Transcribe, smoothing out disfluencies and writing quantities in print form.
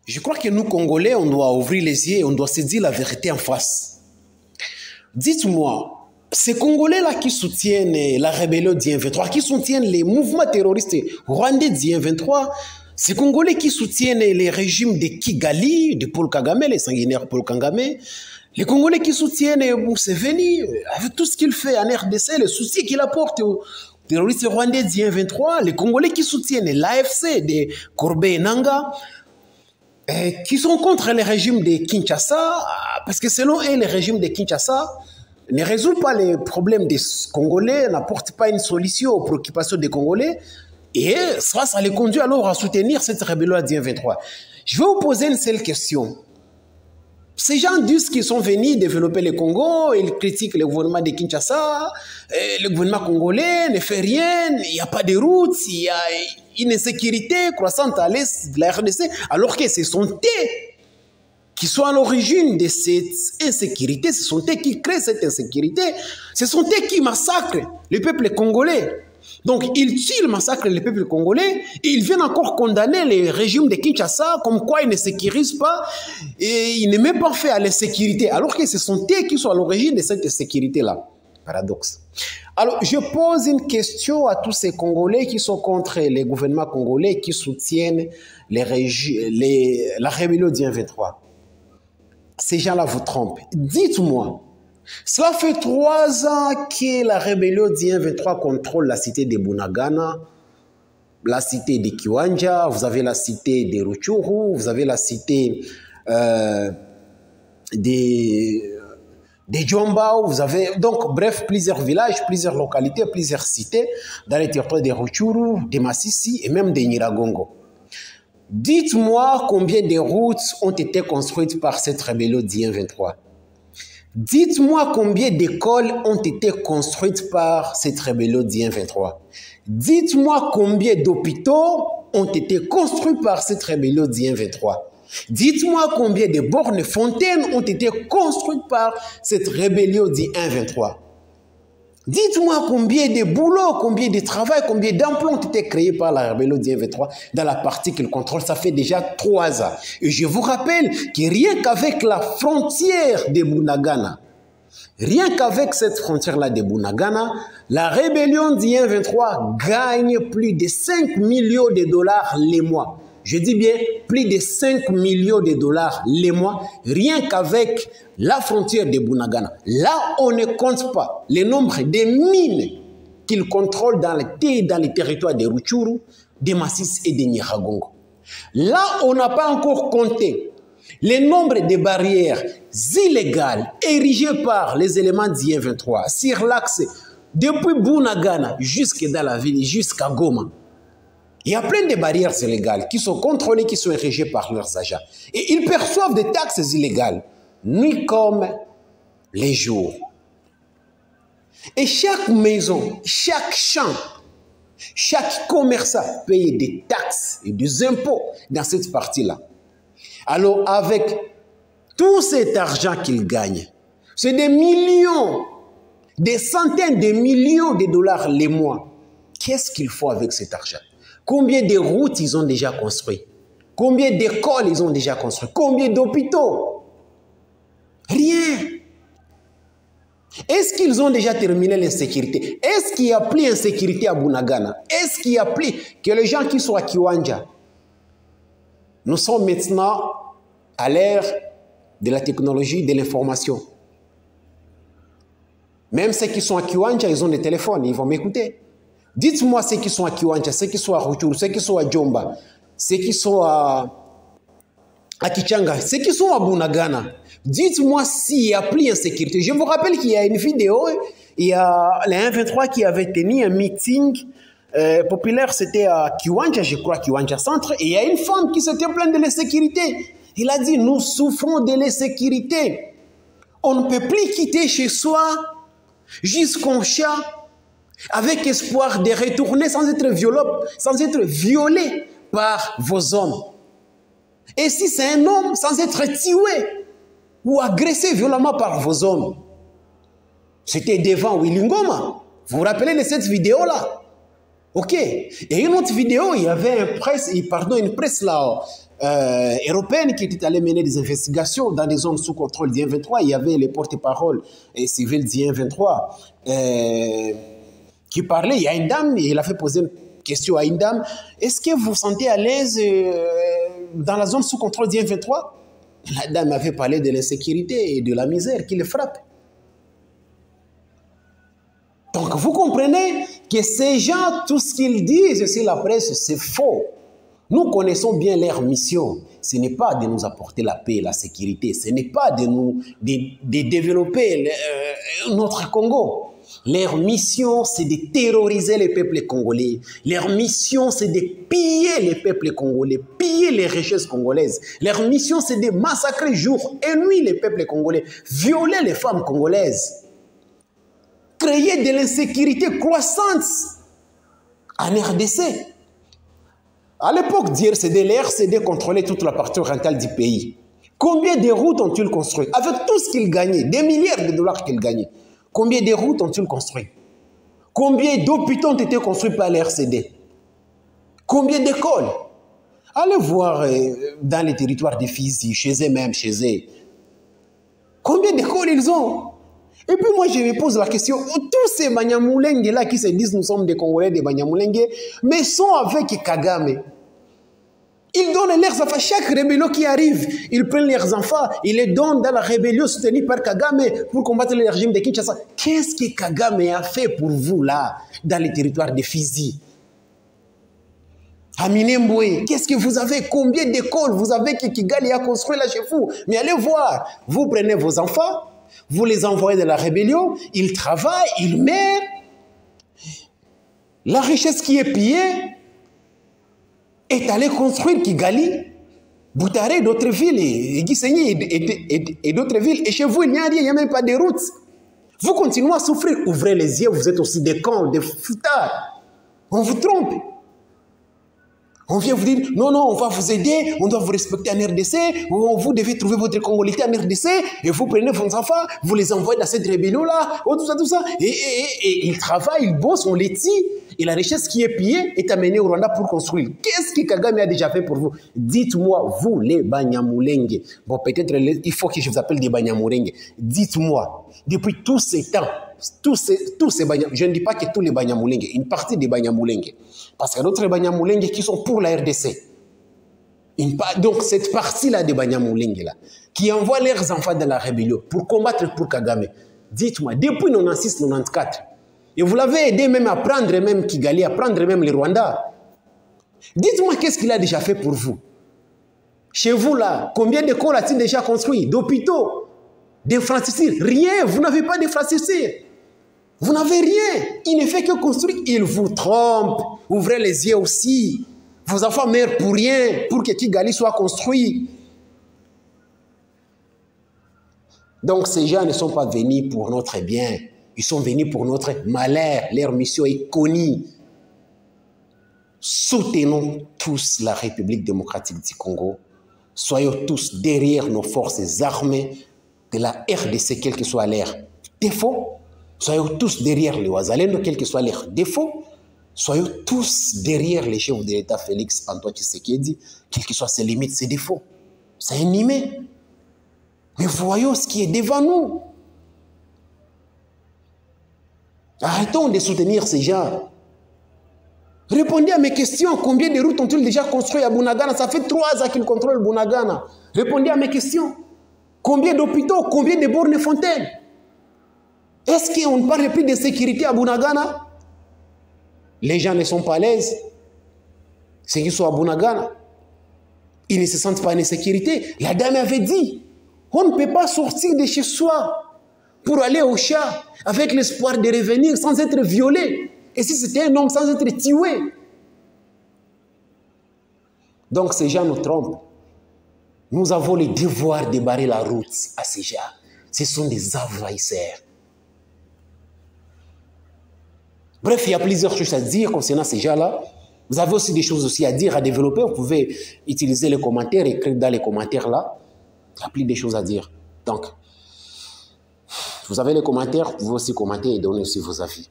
Je crois que nous, Congolais, on doit ouvrir les yeux et on doit se dire la vérité en face. Dites-moi, ces Congolais-là qui soutiennent la rébellion du M23, qui soutiennent les mouvements terroristes rwandais du M23, ces Congolais qui soutiennent les régimes de Kigali, de Paul Kagame, les sanguinaires Paul Kagame, les Congolais qui soutiennent Museveni, avec tout ce qu'il fait en RDC, le soutien qu'il apporte aux terroristes rwandais du M23, les Congolais qui soutiennent l'AFC de Corbeil Nanga, qui sont contre le régime de Kinshasa, parce que selon eux, le régime de Kinshasa ne résout pas les problèmes des Congolais, n'apporte pas une solution aux préoccupations des Congolais, et ça les conduit alors à soutenir cette rébellion du M23. Je vais vous poser une seule question. Ces gens disent qu'ils sont venus développer le Congo, ils critiquent le gouvernement de Kinshasa, le gouvernement congolais ne fait rien, il n'y a pas de routes, il y a une insécurité croissante à l'est de la RDC, alors que ce sont eux qui sont à l'origine de cette insécurité, ce sont eux qui créent cette insécurité, ce sont eux qui massacrent le peuple congolais. Donc, ils tuent, ils massacrent le peuple congolais et ils viennent encore condamner le régime de Kinshasa comme quoi ils ne sécurisent pas et ils ne mettent pas fait à l'insécurité, alors que ce sont eux qui sont à l'origine de cette insécurité-là. Paradoxe. Alors, je pose une question à tous ces Congolais qui sont contre les gouvernements congolais qui soutiennent la rébellion du M23. Ces gens-là vous trompent. Dites-moi, cela fait 3 ans que la rébellion du M23 contrôle la cité de Bunagana, la cité de Kiwanja, vous avez la cité de Rutshuru, vous avez la cité de Djomba, vous avez donc bref plusieurs villages, plusieurs localités, plusieurs cités dans les territoires de Rutshuru, de Masisi et même de Nyiragongo. Dites-moi combien de routes ont été construites par cette rébellion du M23. Dites-moi combien d'écoles ont été construites par cette rébellion du M23. Dites-moi combien d'hôpitaux ont été construits par cette rébellion du M23. Dites-moi combien de bornes fontaines ont été construites par cette rébellion du M23. Dites-moi combien de boulots, combien de travail, combien d'emplois ont été créés par la rébellion du M23 dans la partie qu'il contrôle. Ça fait déjà 3 ans. Et je vous rappelle que rien qu'avec la frontière de Bunagana, rien qu'avec cette frontière-là de Bunagana, la rébellion du M23 gagne plus de 5 millions de dollars les mois. Je dis bien plus de 5 millions de dollars les mois, rien qu'avec la frontière de Bunagana. Là, on ne compte pas le nombre de mines qu'il contrôle dans les territoires de Rutshuru, de Masisi et de Nyiragongo. Là, on n'a pas encore compté le nombre de barrières illégales érigées par les éléments du M23 sur l'axe depuis Bunagana jusque dans la ville, jusqu'à Goma. Il y a plein de barrières illégales qui sont contrôlées, qui sont érigées par leurs agents. Et ils perçoivent des taxes illégales, nuit comme les jours. Et chaque maison, chaque champ, chaque commerçant paye des taxes et des impôts dans cette partie-là. Alors, avec tout cet argent qu'ils gagnent, c'est des millions, des centaines de millions de dollars les mois. Qu'est-ce qu'il faut avec cet argent? Combien de routes ils ont déjà construites? Combien d'écoles ils ont déjà construites? Combien d'hôpitaux? Rien. Est-ce qu'ils ont déjà terminé l'insécurité? Est-ce qu'il n'y a plus d'insécurité à Bunagana? Est-ce qu'il n'y a plus que les gens qui sont à Kiwanja? Nous sommes maintenant à l'ère de la technologie de l'information. Même ceux qui sont à Kiwanja, ils ont des téléphones, ils vont m'écouter. Dites-moi ceux qui sont à Kiwanja, ceux qui sont à Rutshuru, ceux qui sont à Djomba, ceux qui sont à Kichanga, ceux qui sont à Bunagana. Dites-moi s'il n'y a plus d'insécurité. Je vous rappelle qu'il y a une vidéo, il y a les 1-23 qui avait tenu un meeting populaire, c'était à Kiwanja, je crois, Kiwanja Centre, et il y a une femme qui s'était plainte de l'insécurité. Il a dit, nous souffrons de l'insécurité. On ne peut plus quitter chez soi jusqu'au chat avec espoir de retourner sans être violé par vos hommes. Et si c'est un homme, sans être tué ou agressé violemment par vos hommes. C'était devant Willy Ngoma. Vous vous rappelez de cette vidéo-là? Ok. Et une autre vidéo, il y avait une presse là, européenne qui était allée mener des investigations dans des zones sous contrôle du M23. Il y avait les porte-paroles civils du M23 qui parlaient. Il y a une dame, il a fait poser une question à une dame. Est-ce que vous vous sentez à l'aise dans la zone sous contrôle du M23? La dame avait parlé de l'insécurité et de la misère qui les frappe. Donc vous comprenez que ces gens, tout ce qu'ils disent sur la presse, c'est faux. Nous connaissons bien leur mission. Ce n'est pas de nous apporter la paix et la sécurité. Ce n'est pas de développer notre Congo. Leur mission, c'est de terroriser les peuples congolais. Leur mission, c'est de piller les peuples congolais, piller les richesses congolaises. Leur mission, c'est de massacrer jour et nuit les peuples congolais, violer les femmes congolaises, créer de l'insécurité croissante en RDC. À l'époque d'IRCD, l'RCD contrôlait toute la partie orientale du pays. Combien de routes ont-ils construit? Avec tout ce qu'ils gagnaient, des milliards de dollars qu'ils gagnaient. Combien de routes ont-ils construit? Combien d'hôpitaux ont été construits par l'RCD? Combien d'écoles? Allez voir dans les territoires de Fizi, chez eux-mêmes, chez eux. Combien d'écoles ils ont? Et puis moi, je me pose la question, tous ces Banyamulenge là qui se disent nous sommes des Congolais, des Banyamulenge, mais sont avec Kagame. Ils donnent leurs enfants, chaque rébellion qui arrive, ils prennent leurs enfants, ils les donnent dans la rébellion soutenue par Kagame pour combattre le régime de Kinshasa. Qu'est-ce que Kagame a fait pour vous là, dans les territoires de Fizi? À Minembwe, qu'est-ce que vous avez? Combien d'écoles vous avez que Kigali a construit là chez vous? Mais allez voir, vous prenez vos enfants, vous les envoyez dans la rébellion, ils travaillent, ils meurent. La richesse qui est pillée est allée construire Kigali, Boutaré, d'autres villes, et d'autres villes. Et chez vous, il n'y a rien, il n'y a même pas de routes. Vous continuez à souffrir. Ouvrez les yeux, vous êtes aussi des cons, des foutards. On vous trompe. On vient vous dire, non, non, on va vous aider, on doit vous respecter en RDC, vous devez trouver votre congolité en RDC, et vous prenez vos enfants, vous les envoyez dans cette rébellion-là, tout ça, tout ça. Et ils travaillent, ils bossent, on les tue, et la richesse qui est pillée est amenée au Rwanda pour construire. Qu'est-ce que Kagame a déjà fait pour vous? Dites-moi, vous, les Banyamulenge, bon, peut-être il faut que je vous appelle des Banyamulenge, dites-moi, depuis tous ces temps, tous ces Banyamulenge, je ne dis pas que tous les Banyamulenge, une partie des Banyamulenge, parce qu'il y a d'autres Banyamulenge qui sont pour la RDC. Donc cette partie-là des Banyamulenge, là, qui envoient leurs enfants dans la rébellion pour combattre pour Kagame, dites-moi, depuis 96-94, et vous l'avez aidé même à prendre même Kigali, à prendre même le Rwanda, dites-moi qu'est-ce qu'il a déjà fait pour vous? Chez vous là, combien d'écoles a-t-il déjà construit? D'hôpitaux? D'infrastructures? Rien, vous n'avez pas d'infrastructures. Vous n'avez rien. Il ne fait que construire. Il vous trompe. Ouvrez les yeux aussi. Vos enfants meurent pour rien, pour que Kigali soit construit. Donc ces gens ne sont pas venus pour notre bien. Ils sont venus pour notre malheur. Leur mission est connue. Soutenons tous la République démocratique du Congo. Soyons tous derrière nos forces armées de la RDC, quel que soit leur défaut. Soyons tous derrière les Ouazalendo, quel que soit leur défaut. Soyons tous derrière les chefs de l'État Félix Antoine Tshisekedi, quel que soit ses limites, ses défauts. C'est animé. Mais voyons ce qui est devant nous. Arrêtons de soutenir ces gens. Répondez à mes questions. Combien de routes ont-ils déjà construit à Bunagana? Ça fait 3 ans qu'ils contrôlent Bunagana. Répondez à mes questions. Combien d'hôpitaux? Combien de bornes fontaines? Est-ce qu'on ne parle plus de sécurité à Bunagana? Les gens ne sont pas à l'aise. Ceux qui sont à Bunagana, ils ne se sentent pas en sécurité. La dame avait dit, on ne peut pas sortir de chez soi pour aller au chat avec l'espoir de revenir sans être violé. Et si c'était un homme, sans être tué. Donc ces gens nous trompent. Nous avons le devoir de barrer la route à ces gens. Ce sont des envahisseurs. Bref, il y a plusieurs choses à dire concernant ces gens-là. Vous avez aussi des choses aussi à dire, à développer. Vous pouvez utiliser les commentaires, écrire dans les commentaires là. Il y a plus de choses à dire. Donc, vous avez les commentaires, vous pouvez aussi commenter et donner aussi vos avis.